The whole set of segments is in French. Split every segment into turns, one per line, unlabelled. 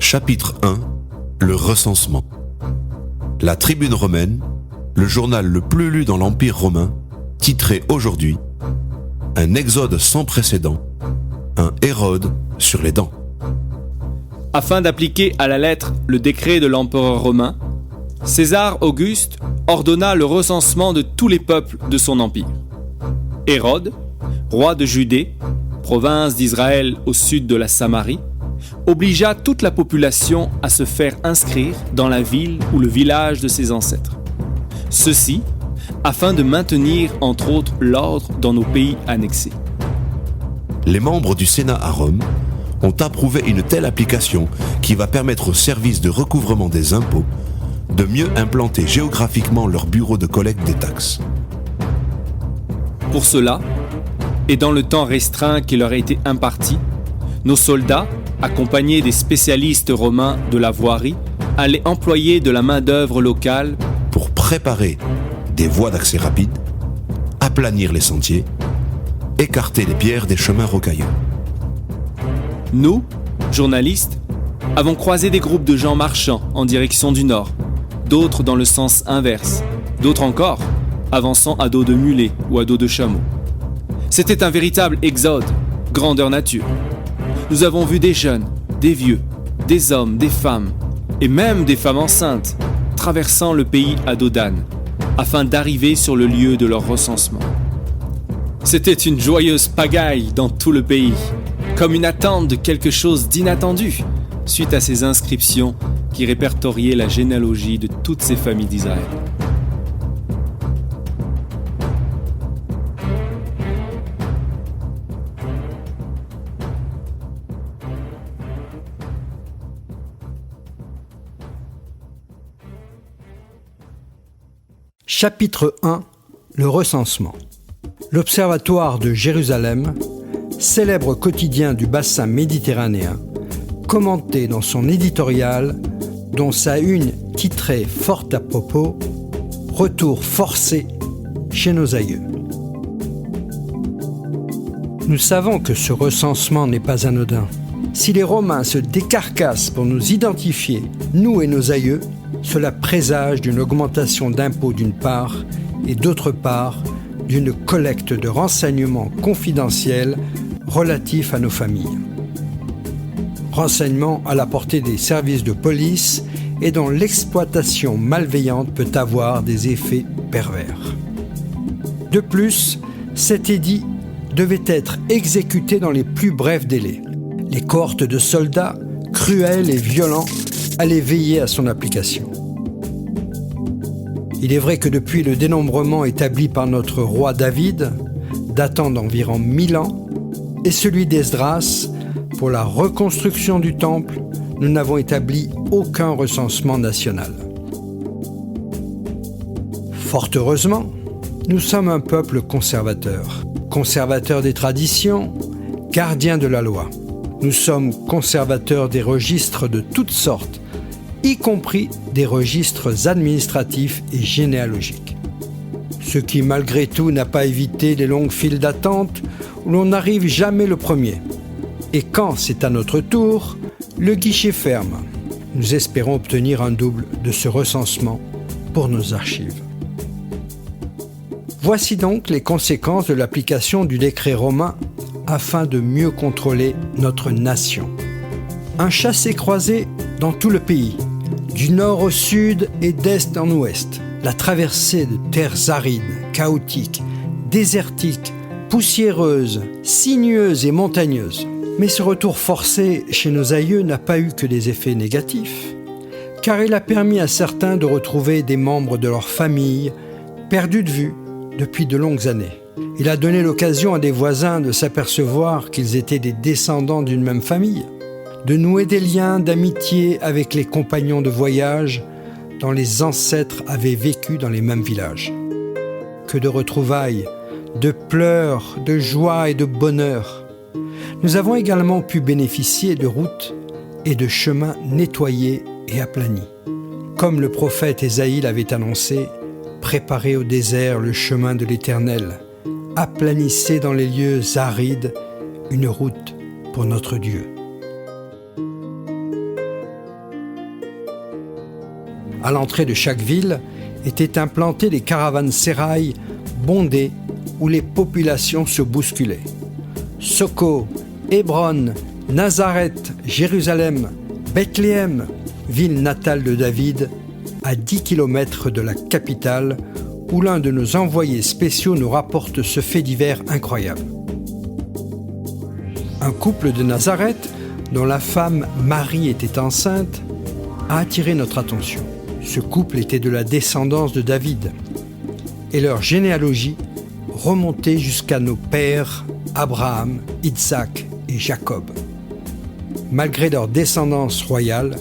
Chapitre 1. Le recensement. La Tribune romaine, le journal le plus lu dans l'Empire romain, titré aujourd'hui « Un exode sans précédent, un Hérode sur les dents ».
Afin d'appliquer à la lettre le décret de l'empereur romain, César Auguste ordonna le recensement de tous les peuples de son empire. Hérode, roi de Judée, province d'Israël au sud de la Samarie, obligea toute la population à se faire inscrire dans la ville ou le village de ses ancêtres. Ceci afin de maintenir entre autres l'ordre dans nos pays annexés.
Les membres du Sénat à Rome ont approuvé une telle application qui va permettre aux services de recouvrement des impôts de mieux implanter géographiquement leurs bureaux de collecte des taxes.
Pour cela, et dans le temps restreint qui leur a été imparti, nos soldats, accompagnés des spécialistes romains de la voirie, allaient employer de la main-d'œuvre locale
pour préparer des voies d'accès rapides, aplanir les sentiers, écarter les pierres des chemins rocailleux.
Nous, journalistes, avons croisé des groupes de gens marchant en direction du nord, d'autres dans le sens inverse, d'autres encore avançant à dos de mulet ou à dos de chameau. C'était un véritable exode, grandeur nature. Nous avons vu des jeunes, des vieux, des hommes, des femmes, et même des femmes enceintes, traversant le pays à dos d'âne, afin d'arriver sur le lieu de leur recensement. C'était une joyeuse pagaille dans tout le pays, comme une attente de quelque chose d'inattendu, suite à ces inscriptions qui répertoriaient la généalogie de toutes ces familles d'Israël.
Chapitre 1. Le recensement. L'Observatoire de Jérusalem, célèbre quotidien du bassin méditerranéen, commentait dans son éditorial, dont sa une titrée fort à propos « Retour forcé chez nos aïeux ». Nous savons que ce recensement n'est pas anodin. Si les Romains se décarcassent pour nous identifier, nous et nos aïeux, cela présage d'une augmentation d'impôts d'une part et d'autre part d'une collecte de renseignements confidentiels relatifs à nos familles. Renseignements à la portée des services de police et dont l'exploitation malveillante peut avoir des effets pervers. De plus, cet édit devait être exécuté dans les plus brefs délais. Les cohortes de soldats, cruels et violents, allaient veiller à son application. Il est vrai que depuis le dénombrement établi par notre roi David, datant d'environ 1000 ans, et celui d'Esdras, pour la reconstruction du temple, nous n'avons établi aucun recensement national. Fort heureusement, nous sommes un peuple conservateur des traditions, gardien de la loi. Nous sommes conservateurs des registres de toutes sortes, y compris des registres administratifs et généalogiques. Ce qui, malgré tout, n'a pas évité les longues files d'attente où l'on n'arrive jamais le premier. Et quand c'est à notre tour, le guichet ferme. Nous espérons obtenir un double de ce recensement pour nos archives. Voici donc les conséquences de l'application du décret romain afin de mieux contrôler notre nation. Un chassé-croisé dans tout le pays, du nord au sud et d'est en ouest. La traversée de terres arides, chaotiques, désertiques, poussiéreuses, sinueuses et montagneuses. Mais ce retour forcé chez nos aïeux n'a pas eu que des effets négatifs, car il a permis à certains de retrouver des membres de leur famille perdus de vue depuis de longues années. Il a donné l'occasion à des voisins de s'apercevoir qu'ils étaient des descendants d'une même famille, de nouer des liens d'amitié avec les compagnons de voyage dont les ancêtres avaient vécu dans les mêmes villages. Que de retrouvailles, de pleurs, de joie et de bonheur. Nous avons également pu bénéficier de routes et de chemins nettoyés et aplanis. Comme le prophète Ésaïe l'avait annoncé, préparez au désert le chemin de l'Éternel, aplanissez dans les lieux arides une route pour notre Dieu. À l'entrée de chaque ville étaient implantées des caravansérails bondés où les populations se bousculaient. Soko, Hébron, Nazareth, Jérusalem, Bethléem, ville natale de David, à 10 km de la capitale, où l'un de nos envoyés spéciaux nous rapporte ce fait divers incroyable. Un couple de Nazareth, dont la femme Marie était enceinte, a attiré notre attention. Ce couple était de la descendance de David, et leur généalogie remontait jusqu'à nos pères Abraham, Isaac et Jacob. Malgré leur descendance royale,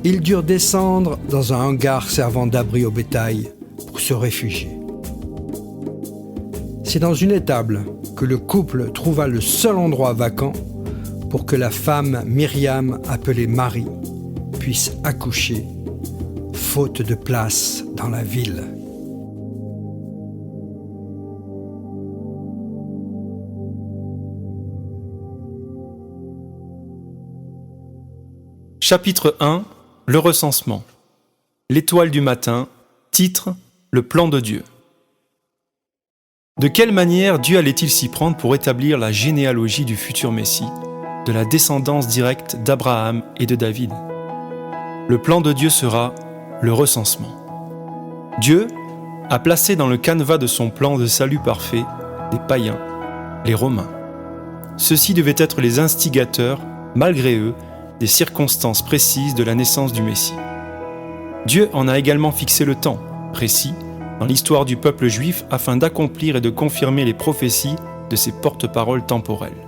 ils durent descendre dans un hangar servant d'abri au bétail pour se réfugier. C'est dans une étable que le couple trouva le seul endroit vacant pour que la femme Myriam, appelée Marie, puisse accoucher, faute de place dans la ville.
Chapitre 1. Le recensement. L'étoile du matin. Titre. Le plan de Dieu. De quelle manière Dieu allait-il s'y prendre pour établir la généalogie du futur Messie, de la descendance directe d'Abraham et de David? Le plan de Dieu sera le recensement. Dieu a placé dans le canevas de son plan de salut parfait des païens, les Romains. Ceux-ci devaient être les instigateurs, malgré eux, des circonstances précises de la naissance du Messie. Dieu en a également fixé le temps, précis, dans l'histoire du peuple juif afin d'accomplir et de confirmer les prophéties de ses porte-paroles temporelles.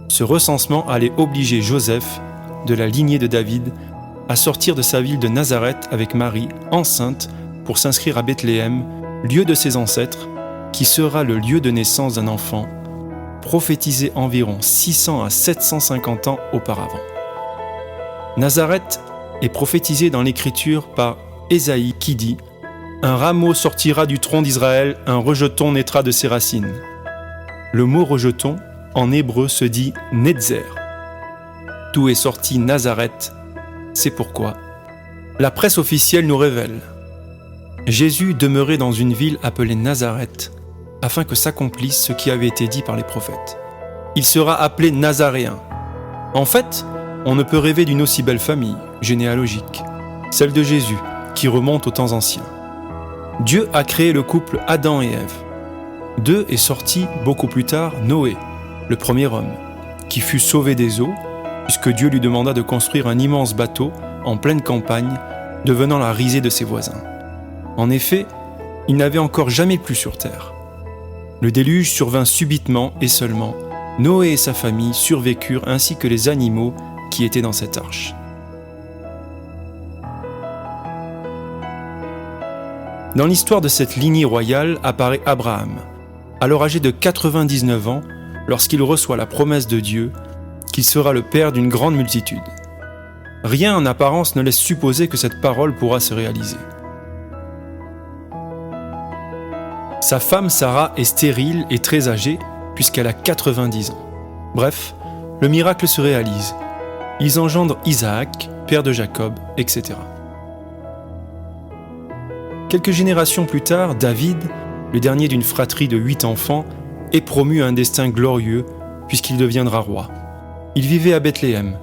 Ce recensement allait obliger Joseph, de la lignée de David, à sortir de sa ville de Nazareth avec Marie, enceinte, pour s'inscrire à Bethléem, lieu de ses ancêtres, qui sera le lieu de naissance d'un enfant, prophétisé environ 600 à 750 ans auparavant. Nazareth est prophétisé dans l'Écriture par Ésaïe qui dit « Un rameau sortira du tronc d'Israël, un rejeton naîtra de ses racines. » Le mot rejeton, en hébreu, se dit « netzer ». D'où est sorti Nazareth, c'est pourquoi la presse officielle nous révèle « Jésus demeurait dans une ville appelée Nazareth, afin que s'accomplisse ce qui avait été dit par les prophètes. Il sera appelé Nazaréen. » En fait, on ne peut rêver d'une aussi belle famille, généalogique, celle de Jésus, qui remonte aux temps anciens. Dieu a créé le couple Adam et Ève. D'eux est sorti, beaucoup plus tard, Noé, le premier homme, qui fut sauvé des eaux, puisque Dieu lui demanda de construire un immense bateau en pleine campagne, devenant la risée de ses voisins. En effet, il n'avait encore jamais plu sur terre. Le déluge survint subitement et seulement. Noé et sa famille survécurent ainsi que les animaux qui étaient dans cette arche. Dans l'histoire de cette lignée royale apparaît Abraham, alors âgé de 99 ans, lorsqu'il reçoit la promesse de Dieu qu'il sera le père d'une grande multitude. Rien en apparence ne laisse supposer que cette parole pourra se réaliser. Sa femme Sarah est stérile et très âgée puisqu'elle a 90 ans. Bref, le miracle se réalise. Ils engendrent Isaac, père de Jacob, etc. Quelques générations plus tard, David, le dernier d'une fratrie de 8 enfants, est promu à un destin glorieux puisqu'il deviendra roi. Il vivait à Bethléem.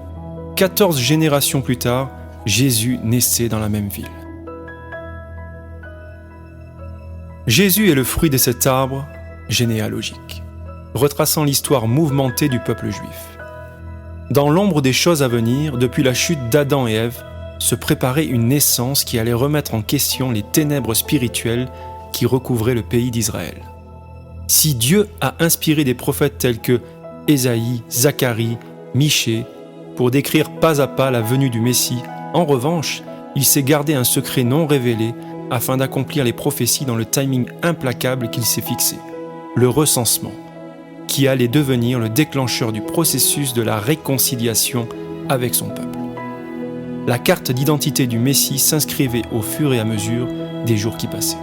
14 générations plus tard, Jésus naissait dans la même ville. Jésus est le fruit de cet arbre généalogique, retraçant l'histoire mouvementée du peuple juif. Dans l'ombre des choses à venir, depuis la chute d'Adam et Ève, se préparait une naissance qui allait remettre en question les ténèbres spirituelles qui recouvraient le pays d'Israël. Si Dieu a inspiré des prophètes tels que Ésaïe, Zacharie, Michée, pour décrire pas à pas la venue du Messie, en revanche, il s'est gardé un secret non révélé afin d'accomplir les prophéties dans le timing implacable qu'il s'est fixé, le recensement, qui allait devenir le déclencheur du processus de la réconciliation avec son peuple. La carte d'identité du Messie s'inscrivait au fur et à mesure des jours qui passaient.